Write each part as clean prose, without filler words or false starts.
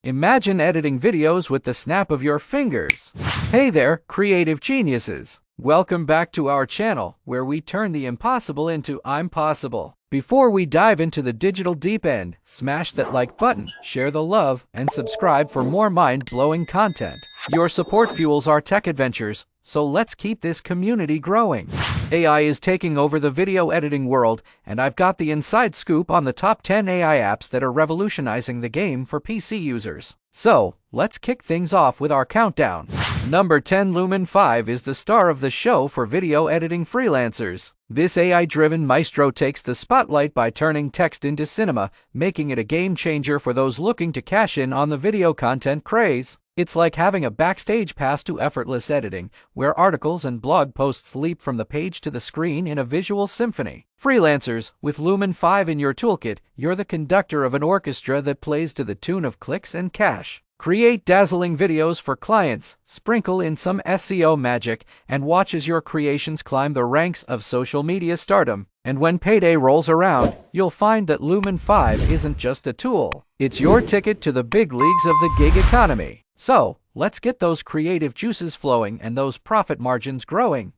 Imagine editing videos with the snap of your fingers. Hey there, creative geniuses! Welcome back to our channel, where we turn the impossible into I'm possible. Before we dive into the digital deep end, smash that like button, share the love, and subscribe for more mind-blowing content. Your support fuels our tech adventures, so let's keep this community growing. AI is taking over the video editing world, and I've got the inside scoop on the top 10 AI apps that are revolutionizing the game for PC users. So, let's kick things off with our countdown. Number 10, Lumen 5 is the star of the show for video editing freelancers. This AI-driven maestro takes the spotlight by turning text into cinema, making it a game changer for those looking to cash in on the video content craze. It's like having a backstage pass to effortless editing, where articles and blog posts leap from the page to the screen in a visual symphony. Freelancers, with Lumen 5 in your toolkit, you're the conductor of an orchestra that plays to the tune of clicks and cash. Create dazzling videos for clients, sprinkle in some SEO magic, and watch as your creations climb the ranks of social media stardom. And when payday rolls around, you'll find that Lumen 5 isn't just a tool. It's your ticket to the big leagues of the gig economy. So, let's get those creative juices flowing and those profit margins growing.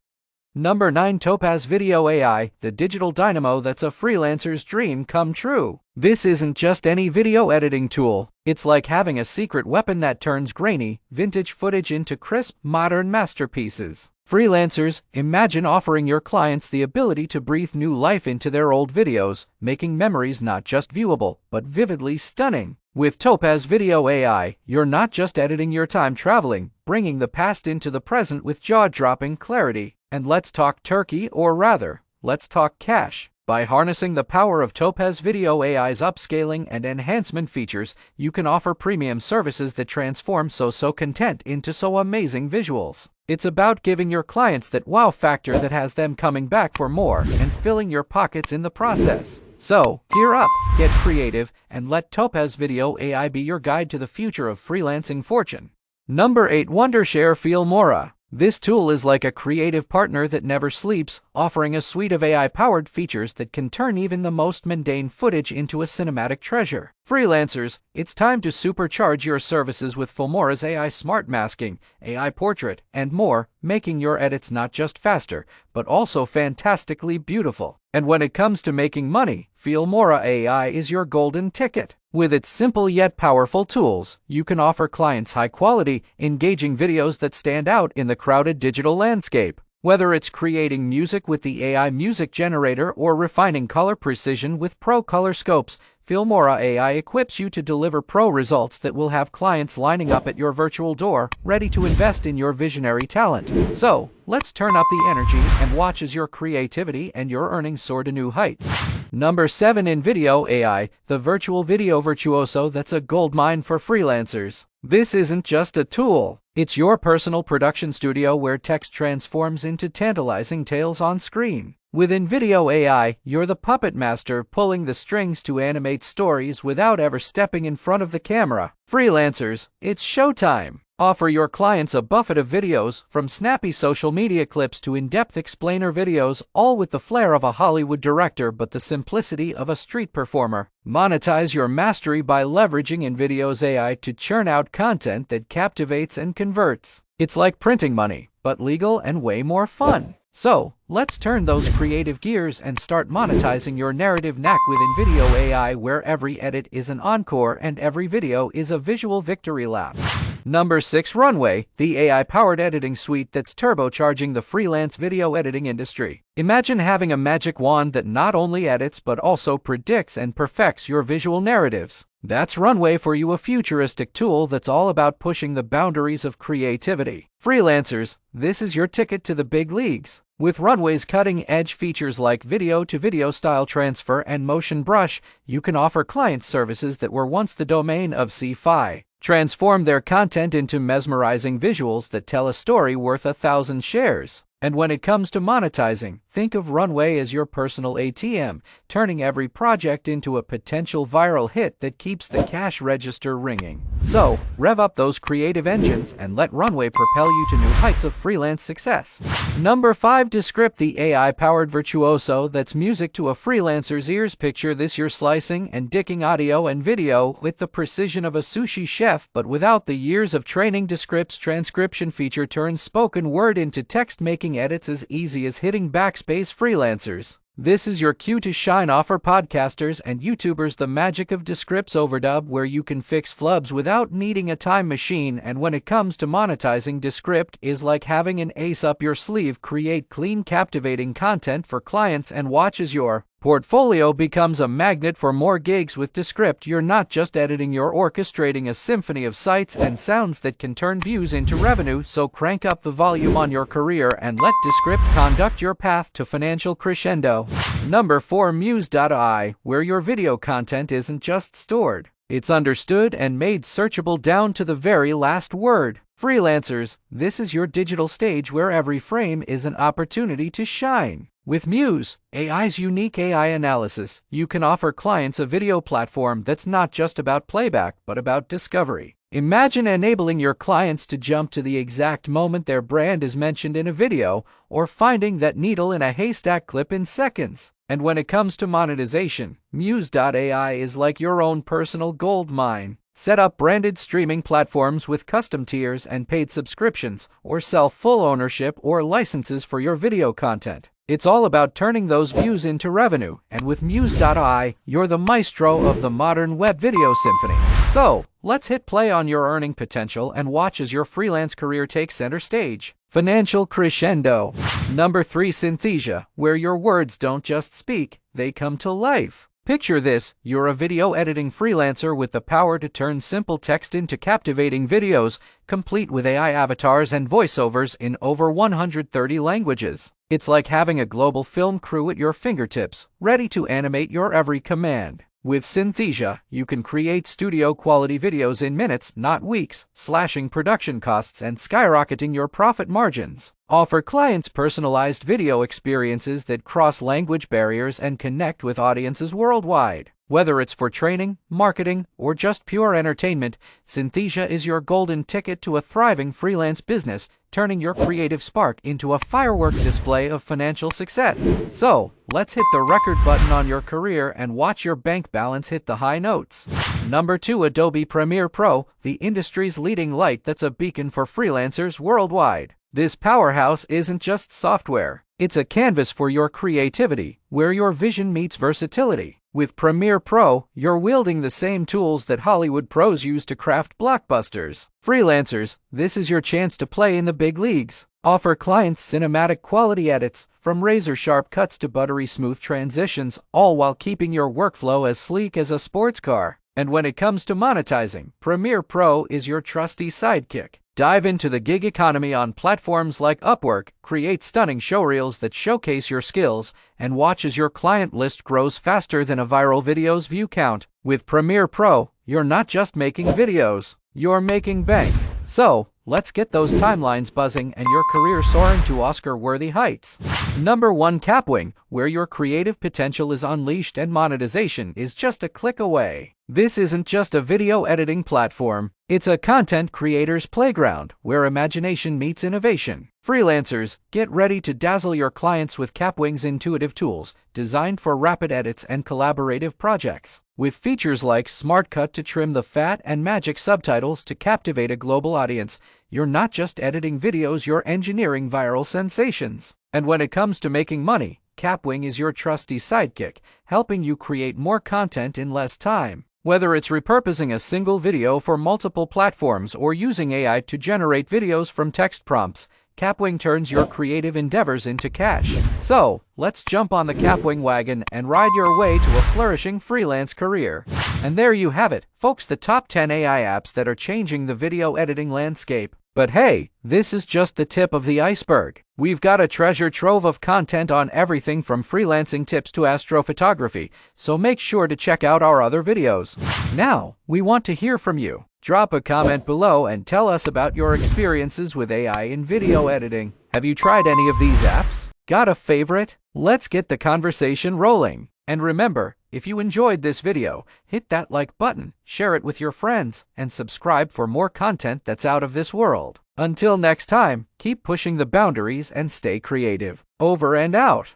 Number 9, Topaz Video AI, the digital dynamo that's a freelancer's dream come true. This isn't just any video editing tool. It's like having a secret weapon that turns grainy, vintage footage into crisp, modern masterpieces. Freelancers, imagine offering your clients the ability to breathe new life into their old videos, making memories not just viewable, but vividly stunning. With Topaz Video AI, you're not just editing your time traveling, bringing the past into the present with jaw-dropping clarity. And let's talk turkey, or rather, let's talk cash. By harnessing the power of Topaz Video AI's upscaling and enhancement features, you can offer premium services that transform so content into so amazing visuals. It's about giving your clients that wow factor that has them coming back for more and filling your pockets in the process. So, gear up, get creative, and let Topaz Video AI be your guide to the future of freelancing fortune. Number 8, Wondershare Filmora. This tool is like a creative partner that never sleeps, offering a suite of AI-powered features that can turn even the most mundane footage into a cinematic treasure. Freelancers, it's time to supercharge your services with Filmora's AI Smart Masking, AI Portrait, and more, making your edits not just faster, but also fantastically beautiful. And when it comes to making money, Filmora AI is your golden ticket. With its simple yet powerful tools, you can offer clients high-quality, engaging videos that stand out in the crowded digital landscape. Whether it's creating music with the AI music generator or refining color precision with Pro Color Scopes, Filmora AI equips you to deliver pro results that will have clients lining up at your virtual door, ready to invest in your visionary talent. So, let's turn up the energy and watch as your creativity and your earnings soar to new heights. Number 7, InVideo AI, the virtual video virtuoso that's a goldmine for freelancers. This isn't just a tool. It's your personal production studio where text transforms into tantalizing tales on screen. With InVideo AI, you're the puppet master pulling the strings to animate stories without ever stepping in front of the camera. Freelancers, it's showtime! Offer your clients a buffet of videos, from snappy social media clips to in-depth explainer videos, all with the flair of a Hollywood director but the simplicity of a street performer. Monetize your mastery by leveraging InVideo's AI to churn out content that captivates and converts. It's like printing money, but legal and way more fun. So, let's turn those creative gears and start monetizing your narrative knack with InVideo AI, where every edit is an encore and every video is a visual victory lap. Number 6, Runway, the AI-powered editing suite that's turbocharging the freelance video editing industry. Imagine having a magic wand that not only edits but also predicts and perfects your visual narratives. That's Runway for you, a futuristic tool that's all about pushing the boundaries of creativity. Freelancers, this is your ticket to the big leagues. With Runway's cutting-edge features like video-to-video style transfer and motion brush, you can offer clients services that were once the domain of sci-fi. Transform their content into mesmerizing visuals that tell a story worth 1,000 shares. And when it comes to monetizing, think of Runway as your personal ATM, turning every project into a potential viral hit that keeps the cash register ringing. So, rev up those creative engines and let Runway propel you to new heights of freelance success. Number 5. Descript, the AI-powered virtuoso that's music to a freelancer's ears. Picture this: you're slicing and dicking audio and video with the precision of a sushi chef, but without the years of training. Descript's transcription feature turns spoken word into text, making edits as easy as hitting backspace. Freelancers, this is your cue to shine. Offer podcasters and YouTubers the magic of Descript's overdub, where you can fix flubs without needing a time machine. And when it comes to monetizing, Descript is like having an ace up your sleeve. Create clean, captivating content for clients and watch as your portfolio becomes a magnet for more gigs. With Descript, you're not just editing, you're orchestrating a symphony of sights and sounds that can turn views into revenue. So crank up the volume on your career and let Descript conduct your path to financial crescendo. Number 4. Muse AI, where your video content isn't just stored, it's understood and made searchable down to the very last word. Freelancers, this is your digital stage where every frame is an opportunity to shine. With Muse AI's unique AI analysis, you can offer clients a video platform that's not just about playback, but about discovery. Imagine enabling your clients to jump to the exact moment their brand is mentioned in a video, or finding that needle in a haystack clip in seconds. And when it comes to monetization, Muse AI is like your own personal gold mine. Set up branded streaming platforms with custom tiers and paid subscriptions, or sell full ownership or licenses for your video content. It's all about turning those views into revenue, and with Muse AI, you're the maestro of the modern web video symphony. So, let's hit play on your earning potential and watch as your freelance career takes center stage. Financial crescendo. Number 3. Synthesia, where your words don't just speak, they come to life. Picture this: you're a video editing freelancer with the power to turn simple text into captivating videos, complete with AI avatars and voiceovers in over 130 languages. It's like having a global film crew at your fingertips, ready to animate your every command. With Synthesia, you can create studio-quality videos in minutes, not weeks, slashing production costs and skyrocketing your profit margins. Offer clients personalized video experiences that cross language barriers and connect with audiences worldwide. Whether it's for training, marketing, or just pure entertainment, Synthesia is your golden ticket to a thriving freelance business, turning your creative spark into a fireworks display of financial success. So, let's hit the record button on your career and watch your bank balance hit the high notes. Number 2. Adobe Premiere Pro, the industry's leading light that's a beacon for freelancers worldwide. This powerhouse isn't just software. It's a canvas for your creativity, where your vision meets versatility. With Premiere Pro, you're wielding the same tools that Hollywood pros use to craft blockbusters. Freelancers, this is your chance to play in the big leagues. Offer clients cinematic quality edits, from razor-sharp cuts to buttery smooth transitions, all while keeping your workflow as sleek as a sports car. And when it comes to monetizing, Premiere Pro is your trusty sidekick. Dive into the gig economy on platforms like Upwork, create stunning showreels that showcase your skills, and watch as your client list grows faster than a viral video's view count. With Premiere Pro, you're not just making videos, you're making bank. So, let's get those timelines buzzing and your career soaring to Oscar-worthy heights. Number 1. Capwing, where your creative potential is unleashed and monetization is just a click away. This isn't just a video editing platform. It's a content creator's playground, where imagination meets innovation. Freelancers, get ready to dazzle your clients with Capwing's intuitive tools, designed for rapid edits and collaborative projects. With features like Smart Cut to trim the fat and magic subtitles to captivate a global audience, you're not just editing videos, you're engineering viral sensations. And when it comes to making money, Capwing is your trusty sidekick, helping you create more content in less time. Whether it's repurposing a single video for multiple platforms or using AI to generate videos from text prompts, Capwing turns your creative endeavors into cash. So, let's jump on the Capwing wagon and ride your way to a flourishing freelance career. And there you have it, folks, the top 10 AI apps that are changing the video editing landscape. But hey, this is just the tip of the iceberg. We've got a treasure trove of content on everything from freelancing tips to astrophotography, so make sure to check out our other videos. Now, we want to hear from you. Drop a comment below and tell us about your experiences with AI in video editing. Have you tried any of these apps? Got a favorite? Let's get the conversation rolling. And remember, if you enjoyed this video, hit that like button, share it with your friends, and subscribe for more content that's out of this world. Until next time, keep pushing the boundaries and stay creative. Over and out.